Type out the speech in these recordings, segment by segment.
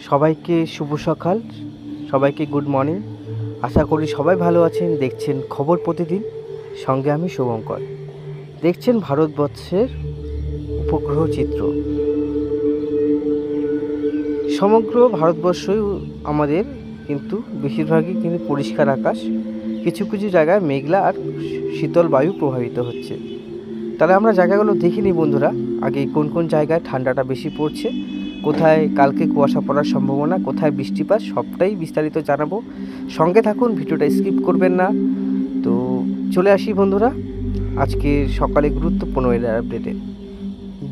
সবাইকে শুভ সকাল, সবাইকে গুড মর্নিং। আশা করি সবাই ভালো আছেন। দেখছেন খবর প্রতিদিন, সঙ্গে আমি শুভঙ্কর। দেখছেন ভারতবর্ষের উপগ্রহ চিত্র। সমগ্র ভারতবর্ষই আমাদের কিন্তু বেশিরভাগই কিন্তু পরিষ্কার আকাশ, কিছু কিছু জায়গায় মেঘলা আর শীতল বায়ু প্রভাবিত হচ্ছে। তাহলে আমরা জায়গাগুলো দেখিনি বন্ধুরা, আগে কোন কোন জায়গায় ঠান্ডাটা বেশি পড়ছে, কোথায় কালকে কুয়াশা পড়ার সম্ভাবনা, কোথায় বৃষ্টিপাত, সবটাই বিস্তারিত জানাবো। সঙ্গে থাকুন, ভিডিওটা স্কিপ করবেন না। তো চলে আসি বন্ধুরা আজকে সকালে গুরুত্বপূর্ণ ওয়েদার আপডেটে।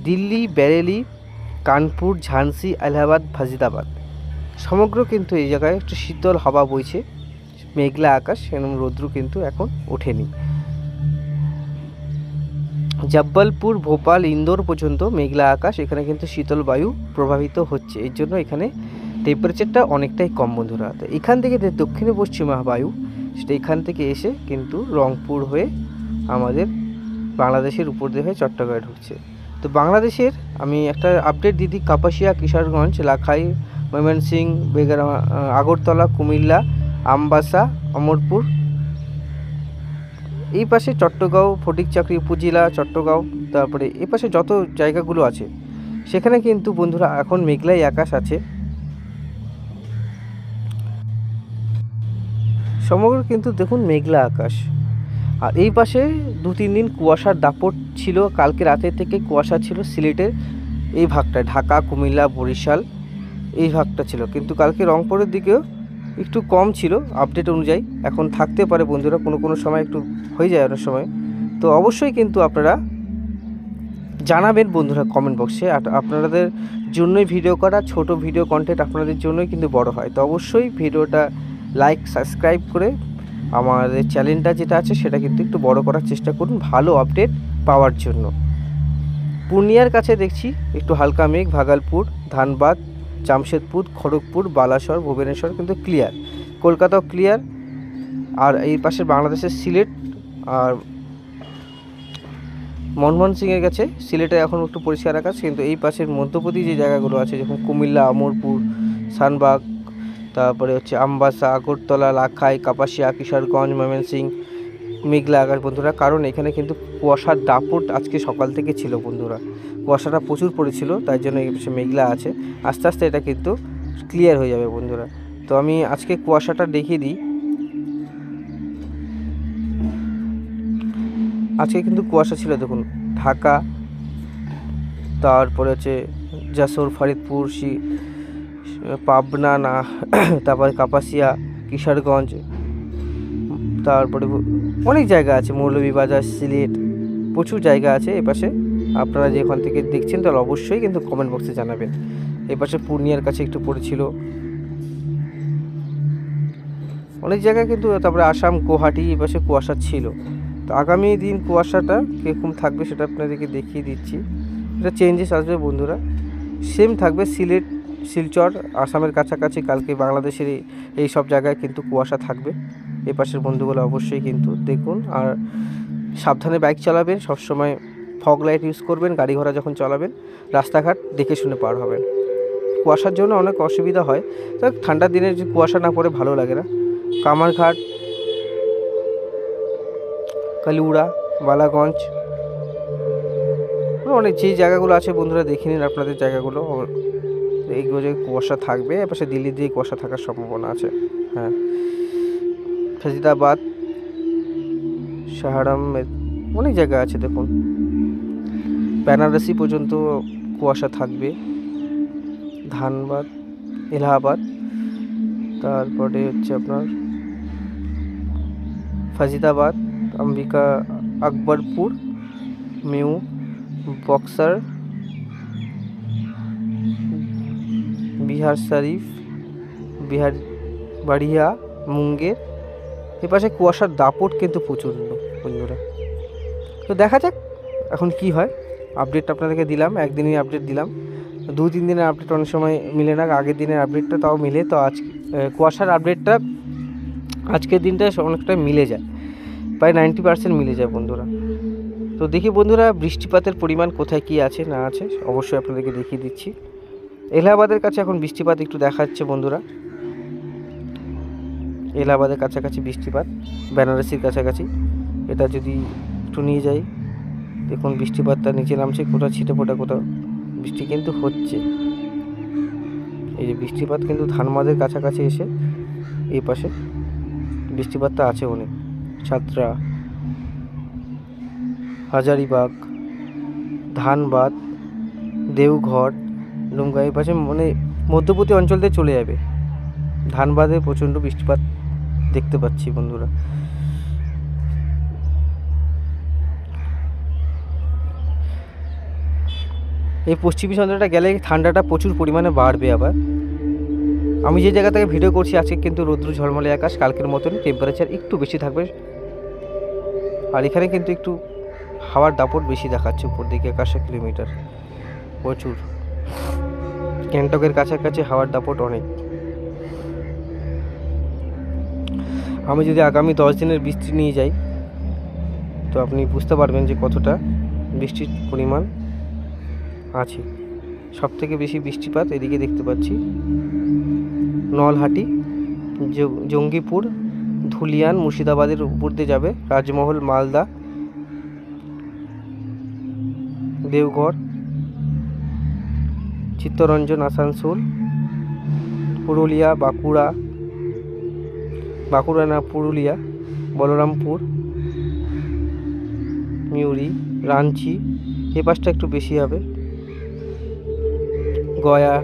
দিল্লি, বেরেলি, কানপুর, ঝান্সি, এলাহাবাদ, ফাজিদাবাদ সমগ্র কিন্তু এই জায়গায় একটু শীতল হাওয়া বইছে, মেঘলা আকাশ, এরকম রৌদ্র কিন্তু এখন ওঠেনি। জব্বলপুর, ভোপাল, ইন্দোর পর্যন্ত মেঘলা আকাশ, এখানে কিন্তু শীতল বায়ু প্রভাবিত হচ্ছে, এর জন্য এখানে টেম্পারেচারটা অনেকটাই কম বন্ধুরা। তো এখান থেকে যে দক্ষিণে পশ্চিমা বায়ু, সেটা এখান থেকে এসে কিন্তু রংপুর হয়ে আমাদের বাংলাদেশের উপর দিয়ে হয়ে চট্টগ্রামে ঢুকছে। তো বাংলাদেশের আমি একটা আপডেট দিই, কাপাসিয়া, কিশোরগঞ্জ, লাখাই, ময়মনসিংহ, আগরতলা, কুমিল্লা, আমবাসা, অমরপুর, এই পাশে চট্টগাঁও, ফটিকচাকরি উপজেলা, চট্টগাঁও, তারপরে এই পাশে যত জায়গাগুলো আছে সেখানে কিন্তু বন্ধুরা এখন মেঘলাই আকাশ আছে। সমগ্র কিন্তু দেখুন মেঘলা আকাশ। আর এই পাশে 2-3 দিন কুয়াশার দাপট ছিল, কালকে রাতে থেকে কুয়াশা ছিল সিলেটের এই ভাগটা, ঢাকা, কুমিল্লা, বরিশাল এই ভাগটা ছিল, কিন্তু কালকে রংপুরের দিকেও একটু কম ছিল আপডেট অনুযায়ী। এখন থাকতে পারে বন্ধুরা, কোনো কোনো সময় একটু হয়ে যায় অনেক সময়। তো অবশ্যই কিন্তু আপনারা জানাবেন বন্ধুরা কমেন্ট বক্সে। আর আপনাদের জন্যই ভিডিও করা, ছোট ভিডিও কন্টেন্ট আপনাদের জন্যই কিন্তু বড় হয়। তো অবশ্যই ভিডিওটা লাইক, সাবস্ক্রাইব করে আমাদের চ্যানেলটা যেটা আছে সেটা কিন্তু একটু বড় করার চেষ্টা করুন ভালো আপডেট পাওয়ার জন্য। পূর্ণিয়ার কাছে দেখছি একটু হালকা মেঘ, ভাগলপুর, ধানবাদ, জামশেদপুর, খড়গপুর, বালাসর, ভুবনেশ্বর কিন্তু ক্লিয়ার, কলকাতাও ক্লিয়ার। আর এই পাশের বাংলাদেশের সিলেট আর মনমোহন সিংয়ের কাছে সিলেটে এখন একটু পরিষ্কার আকাশ, কিন্তু এই পাশের মধ্যপ্রদেশ যে জায়গাগুলো আছে যেমন কুমিল্লা, অমরপুর, শানবাগ, তারপরে হচ্ছে আমবাসা, আগরতলা, লাখাই, কাপাসিয়া, কিশোরগঞ্জ, ময়মনসিংহ মেঘলা আকাশ বন্ধুরা। কারণ এখানে কিন্তু কুয়াশার দাপট আজকে সকাল থেকে ছিল বন্ধুরা, কুয়াশাটা প্রচুর পড়েছিল, তাই জন্য এই পাশে মেঘলা আছে। আস্তে আস্তে এটা কিন্তু ক্লিয়ার হয়ে যাবে বন্ধুরা। তো আমি আজকে কুয়াশাটা দেখিয়ে দিই। আজকে কিন্তু কুয়াশা ছিল দেখুন, ঢাকা, তারপরে হচ্ছে যশোর, ফরিদপুর, পাবনা, না তারপরে কাপাসিয়া, কিশোরগঞ্জ, তারপরে অনেক জায়গা আছে, মৌলভীবাজার, সিলেট, প্রচুর জায়গা আছে এপাশে। আপনারা যেখান থেকে দেখছেন তাহলে অবশ্যই কিন্তু কমেন্ট বক্সে জানাবেন। এপাশে পূর্ণিয়ার কাছে একটু পড়েছিল, অনেক জায়গায় কিন্তু, তারপরে আসাম, গুয়াহাটি এপাশে কুয়াশা ছিল। তো আগামী দিন কুয়াশাটা কীরকম থাকবে সেটা আপনাদেরকে দেখিয়ে দিচ্ছি। এটা চেঞ্জেস আসবে বন্ধুরা, সেম থাকবে সিলেট, শিলচর, আসামের কাছাকাছি, কালকে বাংলাদেশের এই সব জায়গায় কিন্তু কুয়াশা থাকবে। এ পাশের বন্ধুগুলো অবশ্যই কিন্তু দেখুন। আর সাবধানে বাইক চালাবেন, সবসময় ফগ লাইট ইউজ করবেন, গাড়ি ঘোড়া যখন চালাবেন রাস্তাঘাট দেখে শুনে পার হবেন। কুয়াশার জন্য অনেক অসুবিধা হয়, তো ঠান্ডার দিনে যে কুয়াশা না পড়ে ভালো লাগে না। কামারঘাট, কালিউড়া, বালাগঞ্জ, অনেক যে জায়গাগুলো আছে বন্ধুরা দেখে নিন আপনাদের জায়গাগুলো। এইগুলো যে কুয়াশা থাকবে, এপাশে দিল্লির দিয়ে কুয়াশা থাকার সম্ভাবনা আছে। হ্যাঁ, ফাজিদাবাদ, সাহারাম, অনেক জায়গা আছে দেখুন, বেনারসি পর্যন্ত কুয়াশা থাকবে, ধানবাদ, এলাহাবাদ, তারপরে হচ্ছে আপনার ফাজিদাবাদ, অম্বিকা, আকবরপুর, মিউ, বক্সার, বিহার শরীফ, বিহার বাড়িয়া, মুঙ্গের, এপাশে কুয়াশার দাপট কিন্তু প্রচুর বন্ধুরা। তো দেখা যাক এখন কি হয়। আপডেট আপনাদেরকে দিলাম, একদিনই আপডেট দিলাম, 2-3 দিনের আপডেট অনেক সময় মিলে না, আগের দিনের আপডেটটা তাও মিলে। তো আজ কুয়াশার আপডেটটা আজকের দিনটা অনেকটা মিলে যায়, প্রায় 90% মিলে যায় বন্ধুরা। তো দেখি বন্ধুরা বৃষ্টিপাতের পরিমাণ কোথায় কি আছে না আছে, অবশ্যই আপনাদেরকে দেখিয়ে দিচ্ছি। এলাহাবাদের কাছে এখন বৃষ্টিপাত একটু দেখাচ্ছে বন্ধুরা, এলাহাবাদের কাছাকাছি বৃষ্টিপাত, বেনারসির কাছাকাছি। এটা যদি একটু নিয়ে যাই, দেখুন বৃষ্টিপাতটা নিচে নামছে, কোথাও ছিটে ফোটা, কোথাও বৃষ্টি কিন্তু হচ্ছে। এই যে বৃষ্টিপাত কিন্তু ধানবাদের কাছাকাছি এসে এই পাশে বৃষ্টিপাতটা আছে অনেক। ছাত্রা, হাজারিবাগ, ধানবাদ, দেওঘর, ডুমকা এই পাশে মানে মধ্যবর্তী অঞ্চল দিয়ে চলে যাবে। ধানবাদে প্রচণ্ড বৃষ্টিপাত দেখতে পাচ্ছি বন্ধুরা। এই পশ্চিমী চন্দ্রটা গেলে ঠান্ডাটা প্রচুর পরিমাণে বাড়বে। আবার আমি যে জায়গা থেকে ভিডিও করছি আজকে কিন্তু রৌদ্র ঝলমলে আকাশ, কালকের মতন টেম্পারেচার একটু বেশি থাকবে। আর এখানে কিন্তু একটু হাওয়ার দাপট বেশি দেখাচ্ছে, উপর দিকে 1,000 কিলোমিটার, প্রচুর। গ্যাংটকের কাছাকাছি হাওয়ার দাপট অনেক। আমি যদি আগামী 10 দিনের বৃষ্টি নিয়ে যাই তো আপনি বুঝতে পারবেন যে কতটা বৃষ্টির পরিমাণ আছে। সবথেকে বেশি বৃষ্টিপাত এদিকে দেখতে পাচ্ছি নলহাটি, জঙ্গিপুর, ধুলিয়ান, মুর্শিদাবাদের উপর দিয়ে যাবে, রাজমহল, মালদা, দেওঘর, চিত্তরঞ্জন, আসানসোল, পুরুলিয়া, বাঁকুড়া না পুরুলিয়া, বলরামপুর, মিউরি, রাঞ্চি, এ পাশটা একটু বেশি হবে, গয়া,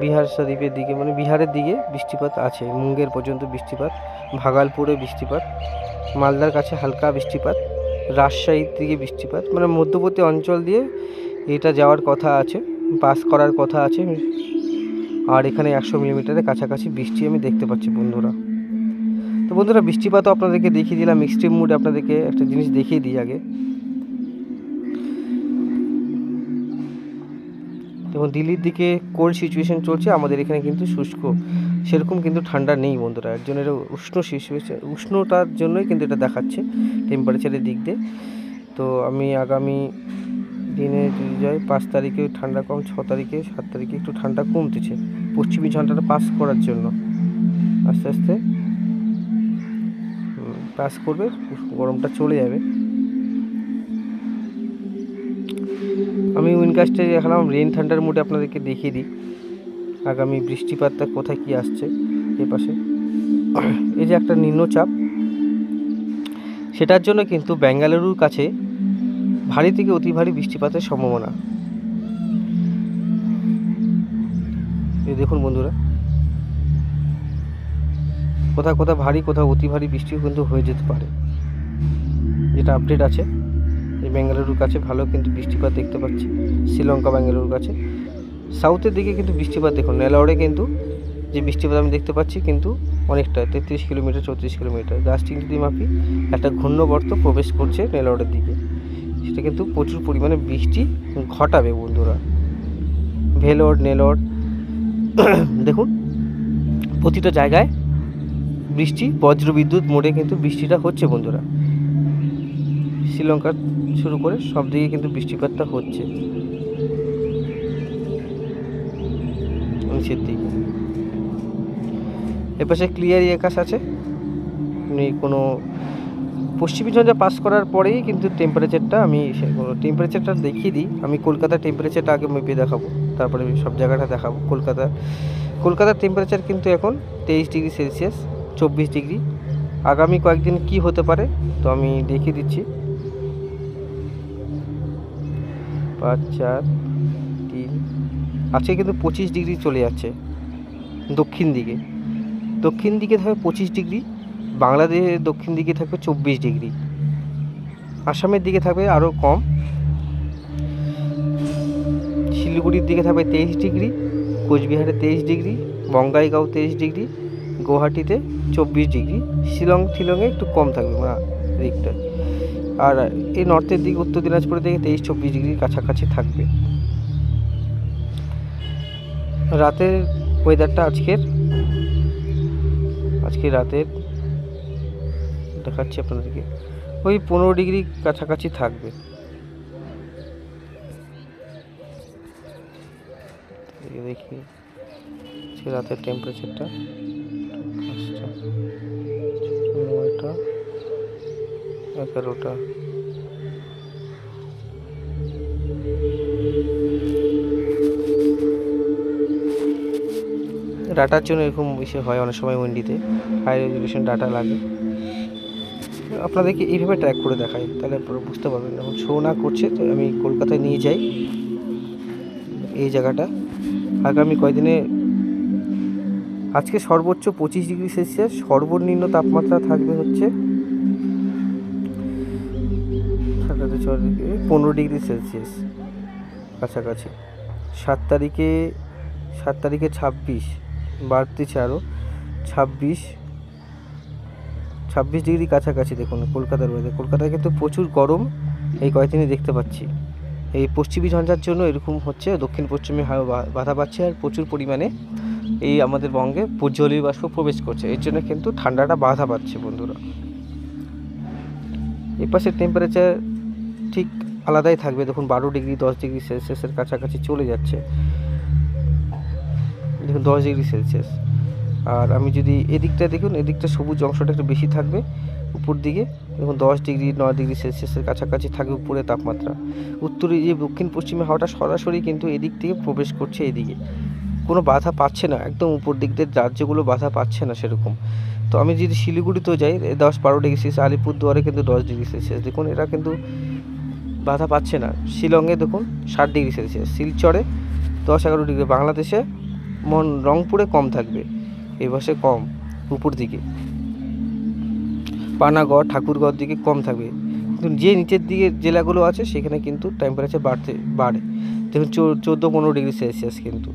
বিহার শরীফের দিকে মানে বিহারের দিকে বৃষ্টিপাত আছে, মুঙ্গের পর্যন্ত বৃষ্টিপাত, ভাগলপুরে বৃষ্টিপাত, মালদার কাছে হালকা বৃষ্টিপাত, রাজশাহীর দিকে বৃষ্টিপাত, মানে মধ্যবর্তী অঞ্চল দিয়ে এটা যাওয়ার কথা আছে, পাস করার কথা আছে। আর এখানে 100 মিলিমিটারের কাছাকাছি বৃষ্টি আমি দেখতে পাচ্ছি বন্ধুরা। তো বন্ধুরা বৃষ্টিপাতও আপনাদেরকে দেখিয়ে দিলাম, এক্সট্রিম মুড আপনাদেরকে একটা জিনিস দেখিয়ে দিই আগে। এবং দিল্লির দিকে কোল্ড সিচুয়েশন চলছে, আমাদের এখানে কিন্তু শুষ্ক, সেরকম কিন্তু ঠান্ডা নেই বন্ধুরা। এর জন্য এটা উষ্ণ সিচুয়েশন, উষ্ণতার জন্যই কিন্তু এটা দেখাচ্ছে টেম্পারেচারের দিক দিয়ে। তো আমি আগামী দিনে যদি যাই 5 তারিখে ঠান্ডা কম, 6 তারিখে 7 তারিখে একটু ঠান্ডা কমতেছে, পশ্চিমী ঝঞ্ঝাটা পাস করার জন্য আস্তে আস্তে পাস করবে, গরমটা চলে যাবে। আমি উইনকাস্টে দেখালাম রেন ঠান্ডার মুডে আপনাদেরকে দেখিয়ে দিই আগামী বৃষ্টিপাতটা কোথায় কি আসছে। এপাশে এই যে একটা নিম্নচাপ, সেটার জন্য কিন্তু বেঙ্গালুরুর কাছে ভারী থেকে অতি ভারী বৃষ্টিপাতের সম্ভাবনা। এই দেখুন বন্ধুরা, কোথাও কোথাও ভারী, কোথাও অতি ভারী বৃষ্টিও কিন্তু হয়ে যেতে পারে, যেটা আপডেট আছে। এই বেঙ্গালুরুর কাছে ভালো কিন্তু বৃষ্টিপাত দেখতে পাচ্ছি, শ্রীলঙ্কা বেঙ্গালুরুর কাছে। সাউথের দিকে কিন্তু বৃষ্টিপাত দেখুন, নেলাওড়ে কিন্তু যে বৃষ্টিপাত আমি দেখতে পাচ্ছি কিন্তু অনেকটা, 33 কিলোমিটার 34 কিলোমিটার। জাস্টিং যদি মাপি, একটা ঘূর্ণবর্ত প্রবেশ করছে নেলাওড়ের দিকে, সেটা কিন্তু প্রচুর পরিমাণে বৃষ্টি ঘটাবে বন্ধুরা। ভেলোর, নেলোর দেখুন প্রতিটা জায়গায় বৃষ্টি, বজ্রবিদ্যুৎ মোডে কিন্তু বৃষ্টিটা হচ্ছে বন্ধুরা। শ্রীলঙ্কা শুরু করে সব দিকে কিন্তু বৃষ্টিপাতটা হচ্ছে নিচের দিকে। এপাশে ক্লিয়ারই আকাশ আছে, কোনো পশ্চিমী ঝঞ্ঝা পাস করার পরেই কিন্তু টেম্পারেচারটা, আমি টেম্পারেচারটা দেখিয়ে দিই। আমি কলকাতার টেম্পারেচারটা আগে মেপে দেখাবো, তারপরে সব জায়গাটা দেখাবো। কলকাতার টেম্পারেচার কিন্তু এখন 23 ডিগ্রি সেলসিয়াস, 24 ডিগ্রি। আগামী কয়েকদিন কি হতে পারে তো আমি দেখিয়ে দিচ্ছি। 5, 4, 3 আজকে কিন্তু 25 ডিগ্রি চলে যাচ্ছে দক্ষিণ দিকে থাকবে 25 ডিগ্রি, বাংলাদেশের দক্ষিণ দিকে থাকবে 24 ডিগ্রি, আসামের দিকে থাকবে আরও কম, শিলিগুড়ির দিকে থাকবে 23 ডিগ্রি, কোচবিহারে 23 ডিগ্রি, বঙ্গাইগাঁও 23 ডিগ্রি, গুয়াহাটিতে 24 ডিগ্রি, শিলংয়ে একটু কম থাকবে দিকটা। আর এই নর্থের দিকে উত্তর দিনাজপুরের দিকে 23-24 ডিগ্রির কাছাকাছি থাকবে। রাতের ওয়েদারটা আজকের রাতের দেখাচ্ছি আপনাদেরকে, ওই 15 ডিগ্রি কাছাকাছি থাকবে। আপনাদেরকে দেখি রাতের টেম্পারেচারটা 9টা 11টা। ডাটার জন্য এরকম বেশি হয় অনেক সময় উইন্ডিতে, হাই রেজলিউশন ডাটা লাগে। আপনাদেরকে এইভাবে ট্র্যাক করে দেখাই, তাহলে আপনারা বুঝতে পারবেন। যখন শো না করছে তো আমি কলকাতায় নিয়ে যাই এই জায়গাটা। আগামী কয়েকদিনে আজকে সর্বোচ্চ 25 ডিগ্রি সেলসিয়াস, সর্বনিম্ন তাপমাত্রা থাকবে হচ্ছে 15 ডিগ্রি সেলসিয়াস কাছাকাছি। 7 তারিখে 26 বাড়তেছে আরও 26 ডিগ্রি কাছাকাছি। দেখুন কলকাতার ওয়েদার, কলকাতায় কিন্তু প্রচুর গরম এই কয়েকদিনই দেখতে পাচ্ছি। এই পশ্চিমী ঝঞ্ঝার জন্য এরকম হচ্ছে, দক্ষিণ পশ্চিমে বাধা পাচ্ছে আর প্রচুর পরিমাণে এই আমাদের বঙ্গে জলীয় বাষ্প প্রবেশ করছে, এর জন্য কিন্তু ঠান্ডাটা বাধা পাচ্ছে বন্ধুরা। এই পাশের টেম্পারেচার ঠিক আলাদাই থাকবে। দেখুন 12 ডিগ্রি 10 ডিগ্রি সেলসিয়াসের কাছাকাছি চলে যাচ্ছে, দেখুন 10 ডিগ্রি সেলসিয়াস। আর আমি যদি এদিকটা দেখুন, এদিকটা সবুজ অংশটা একটু বেশি থাকবে উপর দিকে, দেখুন 10 ডিগ্রি 9 ডিগ্রি সেলসিয়াসের কাছাকাছি থাকবে উপরে তাপমাত্রা। উত্তরে যে দক্ষিণ পশ্চিমে হাওয়াটা সরাসরি কিন্তু এদিক থেকে প্রবেশ করছে, এদিকে কোনো বাধা পাচ্ছে না, একদম উপর দিক দিয়ে রাজ্যগুলো বাধা পাচ্ছে না সেরকম। তো আমি যদি শিলিগুড়িতেও যাই 10-12 ডিগ্রি সেলসিয়াস, আলিপুরদুয়ারে কিন্তু 10 ডিগ্রি সেলসিয়াস, দেখুন এরা কিন্তু বাধা পাচ্ছে না। শিলংয়ে দেখুন 7 ডিগ্রি সেলসিয়াস, শিলচরে 10-11 ডিগ্রি, বাংলাদেশে রংপুরে কম থাকবে, এই পাশে কম উপর দিকে, পানাগড় ঠাকুরগড় দিকে কম থাকবে। কিন্তু যে নিচের দিকে জেলাগুলো আছে সেখানে কিন্তু টেম্পারেচার বাড়ে, দেখুন 14-15 ডিগ্রি সেলসিয়াস কিন্তু।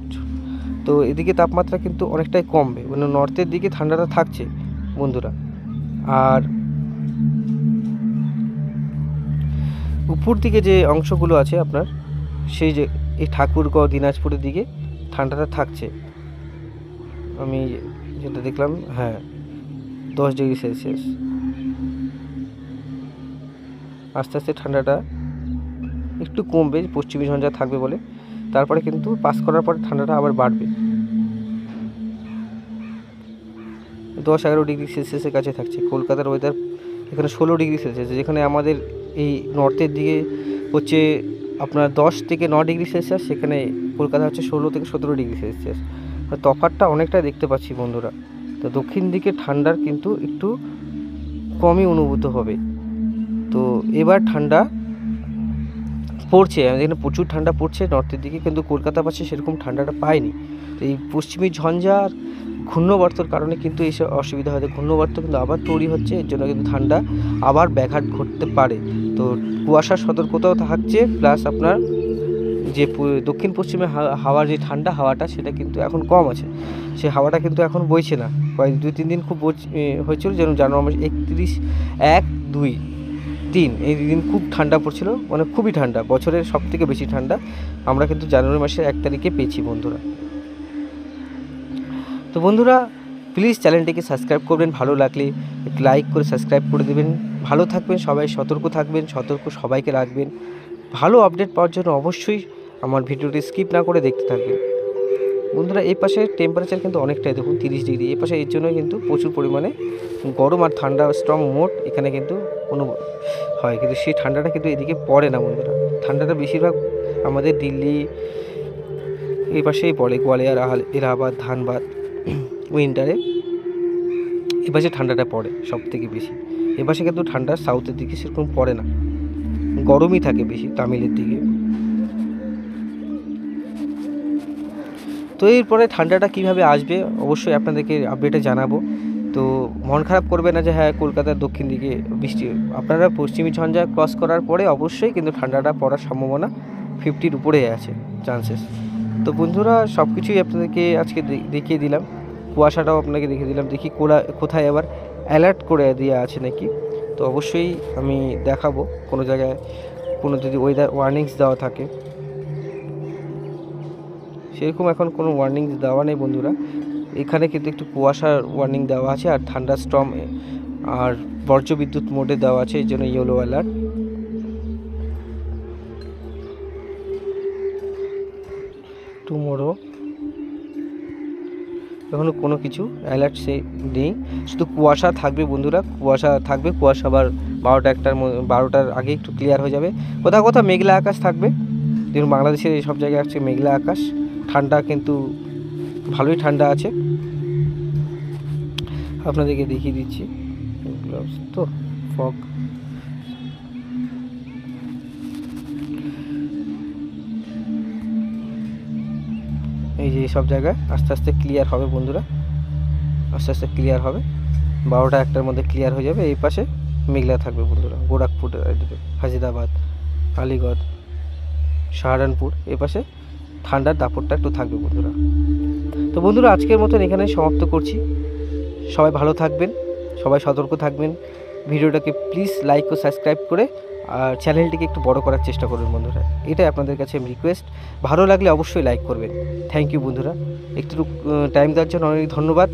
তো এদিকে তাপমাত্রা কিন্তু অনেকটাই কমবে, মানে নর্থের দিকে ঠান্ডাটা থাকছে বন্ধুরা। আর উপর দিকে যে অংশগুলো আছে আপনার, সেই যে এই ঠাকুরগড় দিনাজপুরের দিকে ঠান্ডাটা থাকছে, আমি যেটা দেখলাম, হ্যাঁ 10 ডিগ্রি সেলসিয়াস। আস্তে আস্তে ঠান্ডাটা একটু কমবে, পশ্চিমী ঝঞ্ঝা থাকবে বলে, তারপরে কিন্তু পাস করার পরে ঠান্ডাটা আবার বাড়বে, 10-11 ডিগ্রি সেলসিয়াসের কাছে থাকছে। কলকাতার ওয়েদার এখানে 16 ডিগ্রি সেলসিয়াস, যেখানে আমাদের এই নর্থের দিকে হচ্ছে আপনার 10 থেকে 9 ডিগ্রি সেলসিয়াস, সেখানে কলকাতা হচ্ছে 16 থেকে 17 ডিগ্রি সেলসিয়াস। তফাৎটা অনেকটা দেখতে পাচ্ছি বন্ধুরা। তো দক্ষিণ দিকে ঠান্ডার কিন্তু একটু কমই অনুভূত হবে। তো এবার ঠান্ডা পড়ছে, এখানে প্রচুর ঠান্ডা পড়ছে নর্থের দিকে, কিন্তু কলকাতা পাশে সেরকম ঠান্ডাটা পায়নি। তো এই পশ্চিমী ঝঞ্ঝার ঘূর্ণবর্তর কারণে কিন্তু এইসব অসুবিধা হয়। ঘূর্ণবর্ত কিন্তু আবার তৈরি হচ্ছে, এর জন্য কিন্তু ঠান্ডা আবার ব্যাঘাত ঘটতে পারে। তো কুয়াশার সতর্কতাও থাকছে, প্লাস আপনার যে দক্ষিণ পশ্চিমে হাওয়ার যে ঠান্ডা হাওয়াটা, সেটা কিন্তু এখন কম আছে, সে হাওয়াটা কিন্তু এখন বইছে না। 2-3 দিন খুব হয়েছিল, যেন জানুয়ারি মাসে 31, 1, 2, 3 এই দিন খুব ঠান্ডা পড়ছিল, মানে খুবই ঠান্ডা, বছরের সব থেকে বেশি ঠান্ডা আমরা কিন্তু জানুয়ারি মাসের 1 তারিখে পেয়েছি বন্ধুরা। তো বন্ধুরা প্লিজ চ্যানেলটিকে সাবস্ক্রাইব করবেন, ভালো লাগলে একটু লাইক করে সাবস্ক্রাইব করে দেবেন। ভালো থাকবেন সবাই, সতর্ক থাকবেন, সতর্ক সবাইকে রাখবেন। ভালো আপডেট পাওয়ার জন্য অবশ্যই আমার ভিডিওটি স্কিপ না করে দেখতে থাকবেন বন্ধুরা। এই পাশে টেম্পারেচার কিন্তু অনেকটাই, দেখুন 30 ডিগ্রি এই পাশে, এর জন্য কিন্তু প্রচুর পরিমাণে গরম আর ঠান্ডা স্ট্রং মোট এখানে কিন্তু অনুভব হয়, কিন্তু সেই ঠান্ডাটা কিন্তু এদিকে পড়ে না বন্ধুরা। ঠান্ডাটা বেশিরভাগ আমাদের দিল্লি এই পাশেই পড়ে, গোয়ালিয়র, এলাহাবাদ, ধানবাদ, উইন্টারে এপাশে ঠান্ডাটা পড়ে সব থেকে বেশি। এপাশে কিন্তু ঠান্ডা সাউথের দিকে সেরকম পড়ে না, গরমই থাকে বেশি তামিলের দিকে। তো এরপরে ঠান্ডাটা কিভাবে আসবে অবশ্যই আপনাদেরকে আপডেটে জানাবো। তো মন খারাপ করবে না যে হ্যাঁ কলকাতার দক্ষিণ দিকে বৃষ্টি, আপনারা পশ্চিমী ঝঞ্ঝা ক্রস করার পরে অবশ্যই কিন্তু ঠান্ডাটা পড়ার সম্ভাবনা 50-র উপরে আছে চান্সেস। তো বন্ধুরা সব কিছুই আপনাদেরকে আজকে দেখিয়ে দিলাম, কুয়াশাটাও আপনাকে দেখিয়ে দিলাম। দেখি কোথায় আবার অ্যালার্ট করে দেওয়া আছে নাকি, তো অবশ্যই আমি দেখাবো কোনো জায়গায় কোনো যদি ওয়েদার ওয়ার্নিংস দেওয়া থাকে। সেরকম এখন কোনো ওয়ার্নিং দেওয়া নেই বন্ধুরা, এখানে কিন্তু একটু কুয়াশার ওয়ার্নিং দেওয়া আছে, আর ঠান্ডা স্টর্ম আর বজ্রবিদ্যুৎ মোডে দেওয়া আছে, এই জন্য ইয়েলো অ্যালার্ট। টুমোরো এখনও কোনো কিছু অ্যালার্ট সে নেই, শুধু কুয়াশা থাকবে বন্ধুরা, কুয়াশা থাকবে। কুয়াশা আবার 12টার আগে একটু ক্লিয়ার হয়ে যাবে। কোথাও কোথাও মেঘলা আকাশ থাকবে। দেখুন বাংলাদেশের এই সব জায়গায় আছে মেঘলা আকাশ, ঠান্ডা কিন্তু ভালোই ঠান্ডা আছে। আপনাদেরকে দেখিয়ে দিচ্ছি গ্লাভস তো ফগ। এই যে সব জায়গায় আস্তে আস্তে ক্লিয়ার হবে বন্ধুরা, আস্তে আস্তে ক্লিয়ার হবে। 12টা 1টার মধ্যে ক্লিয়ার হয়ে যাবে। এই পাশে মেঘলা থাকবে বন্ধুরা, গোরখপুর, হাজিরাবাদ, আলিগড়, সাহারানপুর, এই পাশে ঠান্ডার দাপটটা একটু থাকবে বন্ধুরা। তো বন্ধুরা আজকের মতন এখানেই সমাপ্ত করছি। সবাই ভালো থাকবেন, সবাই সতর্ক থাকবেন। ভিডিওটাকে প্লিজ লাইক ও সাবস্ক্রাইব করে আর চ্যানেলটিকে একটু বড় করার চেষ্টা করবেন বন্ধুরা, এটাই আপনাদের কাছে আমি রিকোয়েস্ট। ভালো লাগলে অবশ্যই লাইক করবেন। থ্যাংক ইউ বন্ধুরা, একটু টাইম দেওয়ার জন্য অনেক ধন্যবাদ।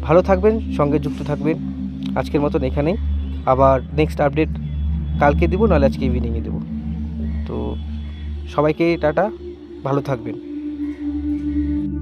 ভালো থাকবেন, সঙ্গে যুক্ত থাকবেন। আজকের মতন এখানেই, আবার নেক্সট আপডেট কালকে দেবো, নাহলে আজকে ইভিনিংয়ে দেবো। তো সবাইকে টাটা, ভালো থাকবেন।